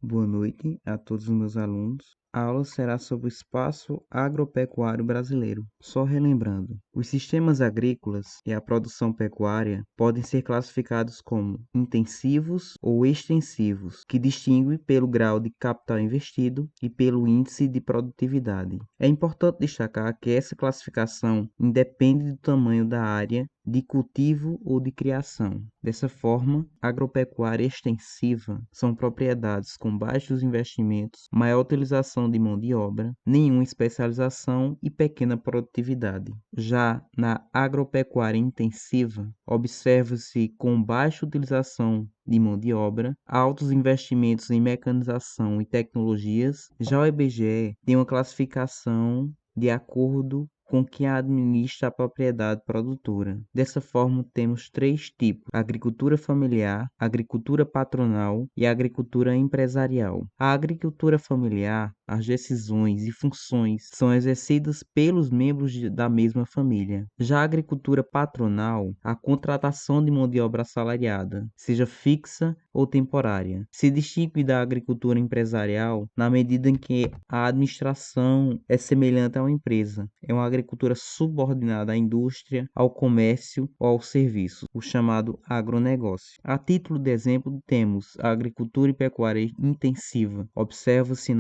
Boa noite a todos os meus alunos. A aula será sobre o espaço agropecuário brasileiro. Só relembrando, os sistemas agrícolas e a produção pecuária podem ser classificados como intensivos ou extensivos, que distingue pelo grau de capital investido e pelo índice de produtividade. É importante destacar que essa classificação independe do tamanho da área de cultivo ou de criação. Dessa forma, agropecuária extensiva são propriedades com baixos investimentos, maior utilização de mão de obra, nenhuma especialização e pequena produtividade. Já na agropecuária intensiva, observa-se com baixa utilização de mão de obra, altos investimentos em mecanização e tecnologias. Já o IBGE tem uma classificação de acordo com quem administra a propriedade produtora. Dessa forma, temos três tipos: agricultura familiar, agricultura patronal e agricultura empresarial. A agricultura familiar, as decisões e funções são exercidas pelos membros da mesma família. Já a agricultura patronal, a contratação de mão de obra assalariada, seja fixa ou temporária, se distingue da agricultura empresarial na medida em que a administração é semelhante a uma empresa. É uma agricultura subordinada à indústria, ao comércio ou ao serviço, o chamado agronegócio. A título de exemplo, temos a agricultura e pecuária intensiva. Observa-se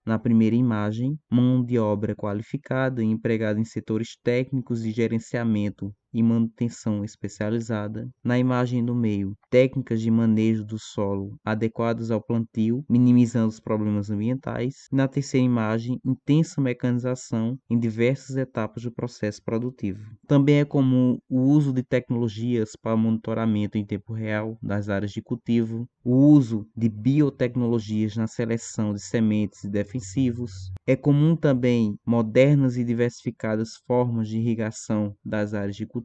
na primeira imagem, mão de obra qualificada empregada em setores técnicos de gerenciamento e manutenção especializada. Na imagem do meio, técnicas de manejo do solo adequadas ao plantio, minimizando os problemas ambientais. Na terceira imagem, intensa mecanização em diversas etapas do processo produtivo. Também é comum o uso de tecnologias para monitoramento em tempo real das áreas de cultivo, o uso de biotecnologias na seleção de sementes e defensivos. É comum também modernas e diversificadas formas de irrigação das áreas de cultivo.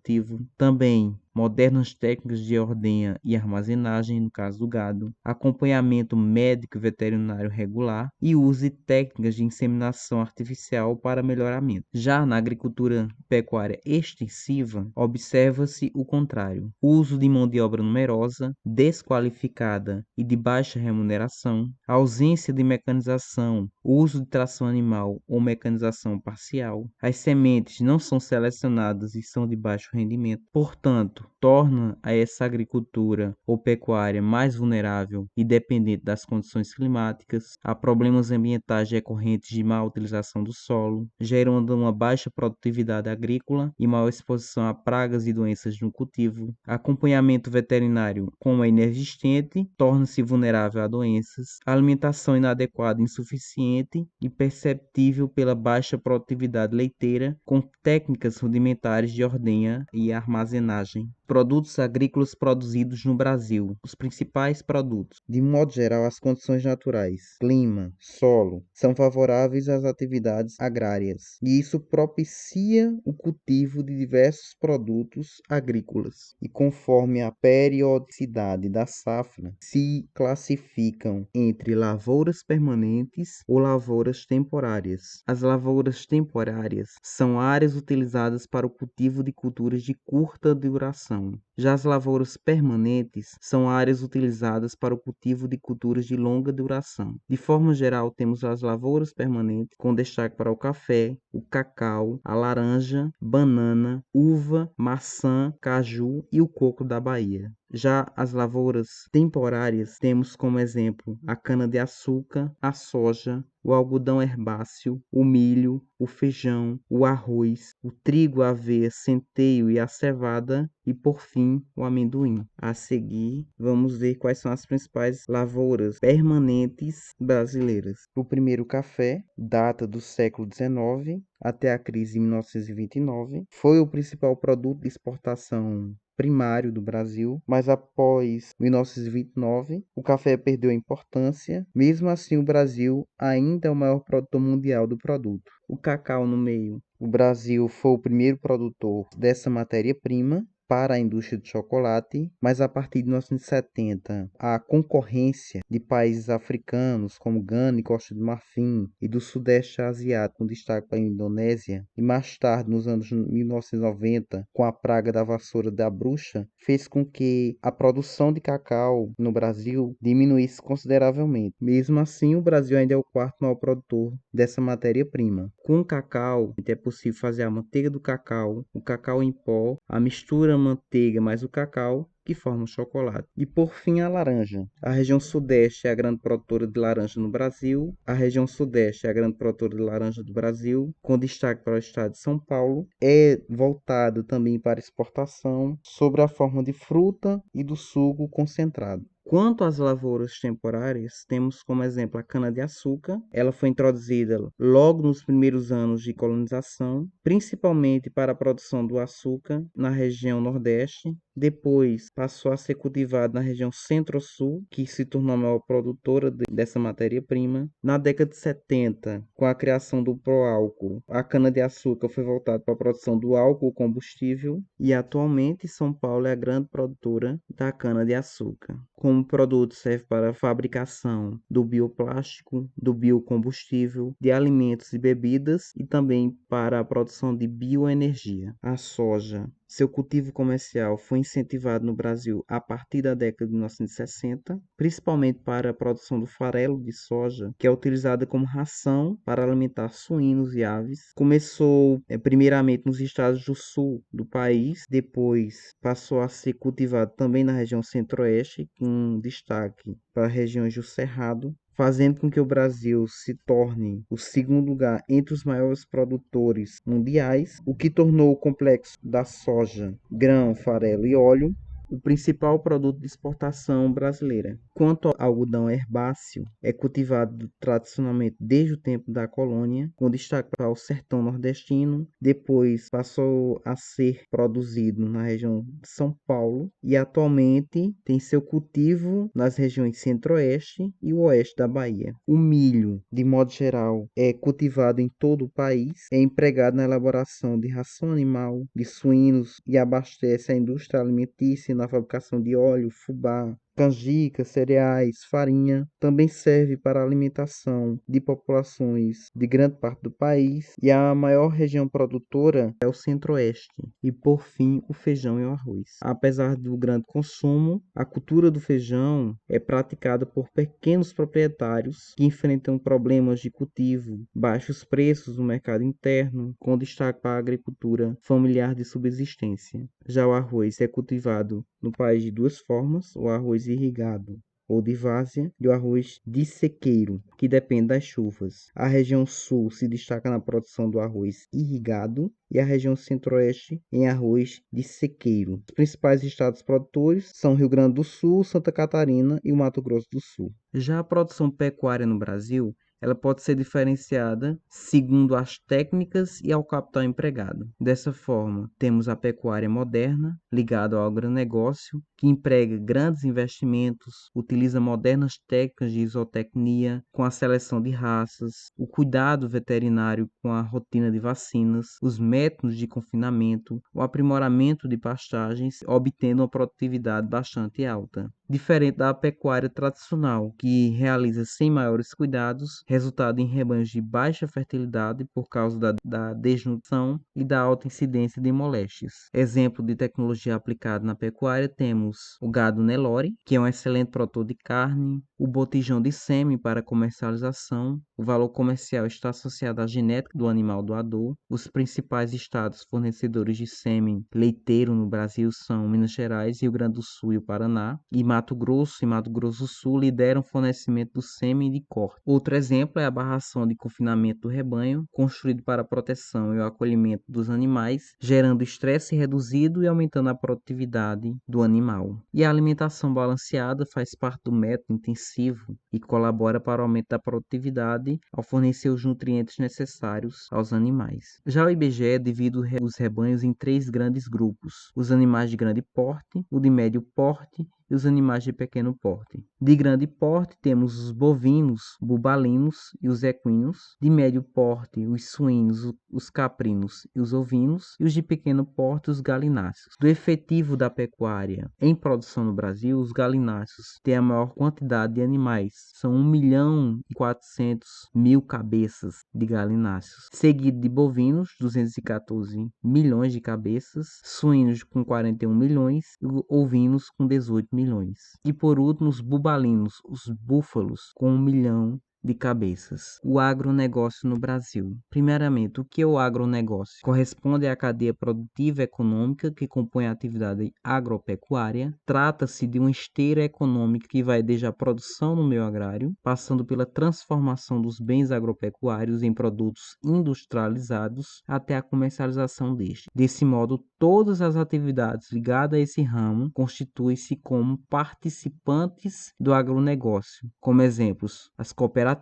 Também modernas técnicas de ordenha e armazenagem, no caso do gado, acompanhamento médico e veterinário regular e uso de técnicas de inseminação artificial para melhoramento. Já na agricultura pecuária extensiva, observa-se o contrário: uso de mão de obra numerosa, desqualificada e de baixa remuneração, ausência de mecanização, uso de tração animal ou mecanização parcial. As sementes não são selecionadas e são de baixo rendimento. Portanto, torna a essa agricultura ou pecuária mais vulnerável e dependente das condições climáticas, a problemas ambientais decorrentes de má utilização do solo, gerando uma baixa produtividade agrícola e maior exposição a pragas e doenças no cultivo. Acompanhamento veterinário, como é inexistente, torna-se vulnerável a doenças. Alimentação inadequada e insuficiente e perceptível pela baixa produtividade leiteira, com técnicas rudimentares de ordenha e armazenagem. Produtos agrícolas produzidos no Brasil. Os principais produtos. De modo geral, as condições naturais, clima, solo, são favoráveis às atividades agrárias, e isso propicia o cultivo de diversos produtos agrícolas. E conforme a periodicidade da safra, se classificam entre lavouras permanentes ou lavouras temporárias. As lavouras temporárias são áreas utilizadas para o cultivo de culturas de curta duração. Já as lavouras permanentes são áreas utilizadas para o cultivo de culturas de longa duração. De forma geral, temos as lavouras permanentes, com destaque para o café, o cacau, a laranja, banana, uva, maçã, caju e o coco da Bahia. Já as lavouras temporárias, temos como exemplo a cana-de-açúcar, a soja, o algodão herbáceo, o milho, o feijão, o arroz, o trigo, a aveia, centeio e a cevada e, por fim, o amendoim. A seguir, vamos ver quais são as principais lavouras permanentes brasileiras. O primeiro, o café, data do século XIX até a crise em 1929. Foi o principal produto de exportação primário do Brasil, mas após 1929, o café perdeu a importância. Mesmo assim, o Brasil ainda é o maior produtor mundial do produto. O cacau no meio. O Brasil foi o primeiro produtor dessa matéria-prima. para a indústria de chocolate, mas a partir de 1970, a concorrência de países africanos como Gana e Costa do Marfim e do Sudeste Asiático, com destaque para a Indonésia, e mais tarde, nos anos 1990, com a praga da vassoura da bruxa, fez com que a produção de cacau no Brasil diminuísse consideravelmente. Mesmo assim, o Brasil ainda é o quarto maior produtor dessa matéria-prima. Com o cacau, é possível fazer a manteiga do cacau, o cacau em pó, a mistura manteiga mais o cacau, que forma o chocolate. E por fim, a laranja. A região sudeste é a grande produtora de laranja no Brasil. A região sudeste é a grande produtora de laranja do Brasil, com destaque para o estado de São Paulo. É voltado também para exportação, sob a forma de fruta e do suco concentrado. Quanto às lavouras temporárias, temos como exemplo a cana-de-açúcar. Ela foi introduzida logo nos primeiros anos de colonização, principalmente para a produção do açúcar na região Nordeste. Depois passou a ser cultivado na região Centro-Sul, que se tornou a maior produtora dessa matéria-prima. Na década de 70, com a criação do pró-álcool, a cana-de-açúcar foi voltada para a produção do álcool combustível e atualmente São Paulo é a grande produtora da cana-de-açúcar. Como produto serve para a fabricação do bioplástico, do biocombustível, de alimentos e bebidas e também para a produção de bioenergia. A soja. Seu cultivo comercial foi incentivado no Brasil a partir da década de 1960, principalmente para a produção do farelo de soja, que é utilizada como ração para alimentar suínos e aves. Começou primeiramente nos estados do sul do país, depois passou a ser cultivado também na região centro-oeste, com destaque para regiões do Cerrado, fazendo com que o Brasil se torne o segundo lugar entre os maiores produtores mundiais, o que tornou o complexo da soja, grão, farelo e óleo o principal produto de exportação brasileira. Quanto ao algodão herbáceo, é cultivado tradicionalmente desde o tempo da colônia, com destaque para o sertão nordestino, depois passou a ser produzido na região de São Paulo e atualmente tem seu cultivo nas regiões centro-oeste e o oeste da Bahia. O milho, de modo geral, é cultivado em todo o país, é empregado na elaboração de ração animal, de suínos e abastece a indústria alimentícia na fabricação de óleo, fubá, canjica, cereais, farinha. Também serve para a alimentação de populações de grande parte do país e a maior região produtora é o centro-oeste. E por fim, o feijão e o arroz. Apesar do grande consumo, a cultura do feijão é praticada por pequenos proprietários que enfrentam problemas de cultivo, baixos preços no mercado interno, com destaque para a agricultura familiar de subsistência. Já o arroz é cultivado no país de duas formas: o arroz irrigado ou de várzea e o arroz de sequeiro, que depende das chuvas. A região sul se destaca na produção do arroz irrigado e a região centro-oeste em arroz de sequeiro. Os principais estados produtores são Rio Grande do Sul, Santa Catarina e o Mato Grosso do Sul. Já a produção pecuária no Brasil, ela pode ser diferenciada segundo as técnicas e ao capital empregado. Dessa forma, temos a pecuária moderna, ligada ao agronegócio, que emprega grandes investimentos, utiliza modernas técnicas de isotecnia, com a seleção de raças, o cuidado veterinário com a rotina de vacinas, os métodos de confinamento, o aprimoramento de pastagens, obtendo uma produtividade bastante alta. Diferente da pecuária tradicional, que realiza sem maiores cuidados, resultado em rebanhos de baixa fertilidade por causa da desnutrição e da alta incidência de moléstias. Exemplo de tecnologia aplicada na pecuária temos o gado Nelore, que é um excelente produtor de carne, o botijão de sêmen para comercialização. O valor comercial está associado à genética do animal doador. Os principais estados fornecedores de sêmen leiteiro no Brasil são Minas Gerais, Rio Grande do Sul e o Paraná. E Mato Grosso e Mato Grosso do Sul lideram o fornecimento do sêmen de corte. Outro exemplo é a barração de confinamento do rebanho, construído para a proteção e o acolhimento dos animais, gerando estresse reduzido e aumentando a produtividade do animal. E a alimentação balanceada faz parte do método intensivo e colabora para o aumento da produtividade ao fornecer os nutrientes necessários aos animais. Já o IBGE divide os rebanhos em três grandes grupos: os animais de grande porte, o de médio porte e os animais de pequeno porte. De grande porte, temos os bovinos, bubalinos e os equinos. De médio porte, os suínos, os caprinos e os ovinos. E os de pequeno porte, os galináceos. Do efetivo da pecuária em produção no Brasil, os galináceos têm a maior quantidade de animais. São 1.400.000 cabeças de galináceos. Seguido de bovinos, 214 milhões de cabeças. Suínos com 41 milhões e ovinos com 18 milhões. E por último, os bubalinos, os búfalos, com 1 milhão de cabeças. O agronegócio no Brasil. Primeiramente, o que é o agronegócio? Corresponde à cadeia produtiva econômica que compõe a atividade agropecuária. Trata-se de uma esteira econômica que vai desde a produção no meio agrário, passando pela transformação dos bens agropecuários em produtos industrializados até a comercialização destes. Desse modo, todas as atividades ligadas a esse ramo constituem-se como participantes do agronegócio. Como exemplos, as cooperativas,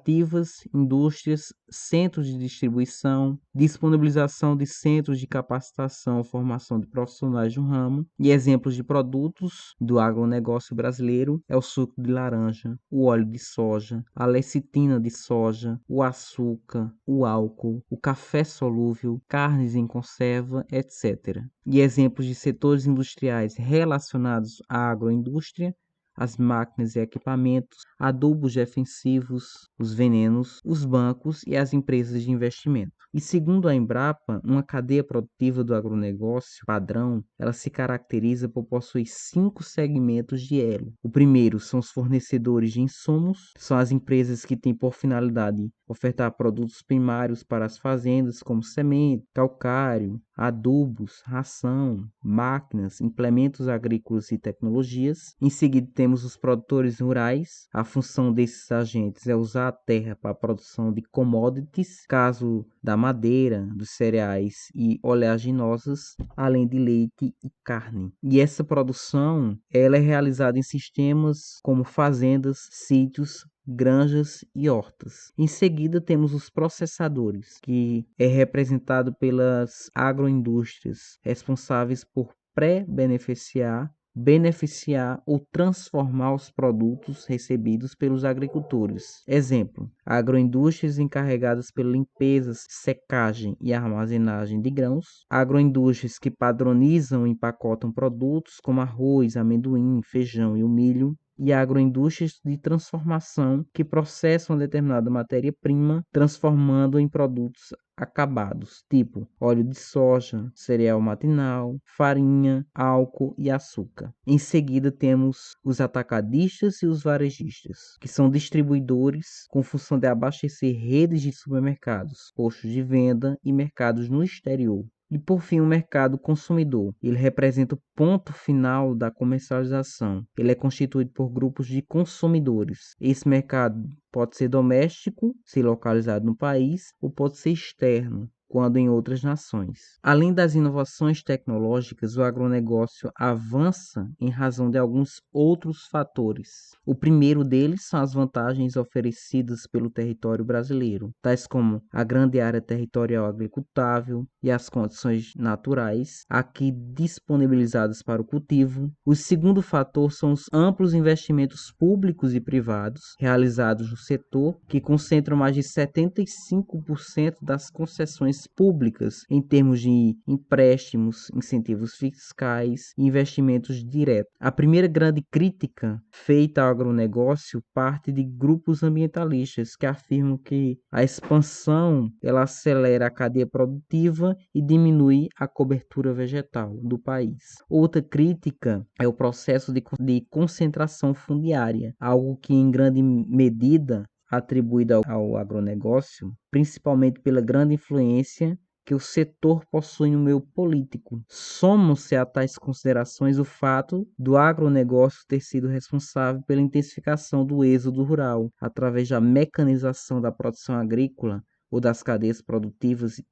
indústrias, centros de distribuição, disponibilização de centros de capacitação, formação de profissionais do ramo. E exemplos de produtos do agronegócio brasileiro é o suco de laranja, o óleo de soja, a lecitina de soja, o açúcar, o álcool, o café solúvel, carnes em conserva, etc. E exemplos de setores industriais relacionados à agroindústria: as máquinas e equipamentos, adubos defensivos, os venenos, os bancos e as empresas de investimento. E segundo a Embrapa, uma cadeia produtiva do agronegócio padrão, ela se caracteriza por possuir 5 segmentos de elo. O primeiro são os fornecedores de insumos, são as empresas que têm por finalidade ofertar produtos primários para as fazendas, como semente, calcário, adubos, ração, máquinas, implementos agrícolas e tecnologias. Em seguida, temos os produtores rurais. A função desses agentes é usar a terra para a produção de commodities, caso da madeira, dos cereais e oleaginosas, além de leite e carne. E essa produção ela é realizada em sistemas como fazendas, sítios, granjas e hortas. Em seguida, temos os processadores, que é representado pelas agroindústrias, responsáveis por pré-beneficiar, beneficiar ou transformar os produtos recebidos pelos agricultores. Exemplo: agroindústrias encarregadas pela limpeza, secagem e armazenagem de grãos, agroindústrias que padronizam e empacotam produtos como arroz, amendoim, feijão e o milho, e agroindústrias de transformação que processam determinada matéria-prima, transformando em produtos acabados, tipo óleo de soja, cereal matinal, farinha, álcool e açúcar. Em seguida, temos os atacadistas e os varejistas, que são distribuidores com função de abastecer redes de supermercados, postos de venda e mercados no exterior. E por fim, o mercado consumidor. Ele representa o ponto final da comercialização. Ele é constituído por grupos de consumidores. Esse mercado pode ser doméstico, se localizado no país, ou pode ser externo, quando em outras nações. Além das inovações tecnológicas, o agronegócio avança em razão de alguns outros fatores. O primeiro deles são as vantagens oferecidas pelo território brasileiro, tais como a grande área territorial agricultável e as condições naturais aqui disponibilizadas para o cultivo. O segundo fator são os amplos investimentos públicos e privados realizados no setor, que concentram mais de 75% das concessões públicas em termos de empréstimos, incentivos fiscais e investimentos diretos. A primeira grande crítica feita ao agronegócio parte de grupos ambientalistas que afirmam que a expansão ela acelera a cadeia produtiva e diminui a cobertura vegetal do país. Outra crítica é o processo de concentração fundiária, algo que em grande medida atribuído ao agronegócio, principalmente pela grande influência que o setor possui no meio político. Somam-se a tais considerações o fato do agronegócio ter sido responsável pela intensificação do êxodo rural, através da mecanização da produção agrícola ou das cadeias produtivas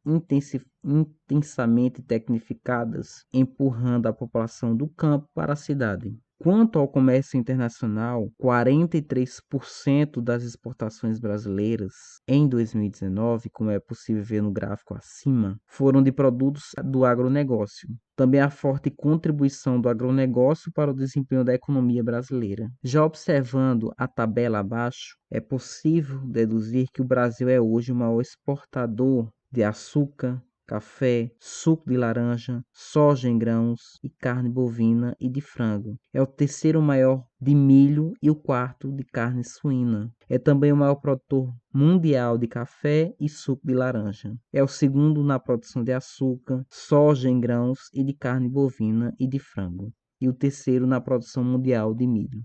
intensamente tecnificadas, empurrando a população do campo para a cidade. Quanto ao comércio internacional, 43% das exportações brasileiras em 2019, como é possível ver no gráfico acima, foram de produtos do agronegócio. Também a forte contribuição do agronegócio para o desempenho da economia brasileira. Já observando a tabela abaixo, é possível deduzir que o Brasil é hoje o maior exportador de açúcar, café, suco de laranja, soja em grãos e carne bovina e de frango. É o terceiro maior de milho e o quarto de carne suína. É também o maior produtor mundial de café e suco de laranja. É o segundo na produção de açúcar, soja em grãos e de carne bovina e de frango. E o terceiro na produção mundial de milho.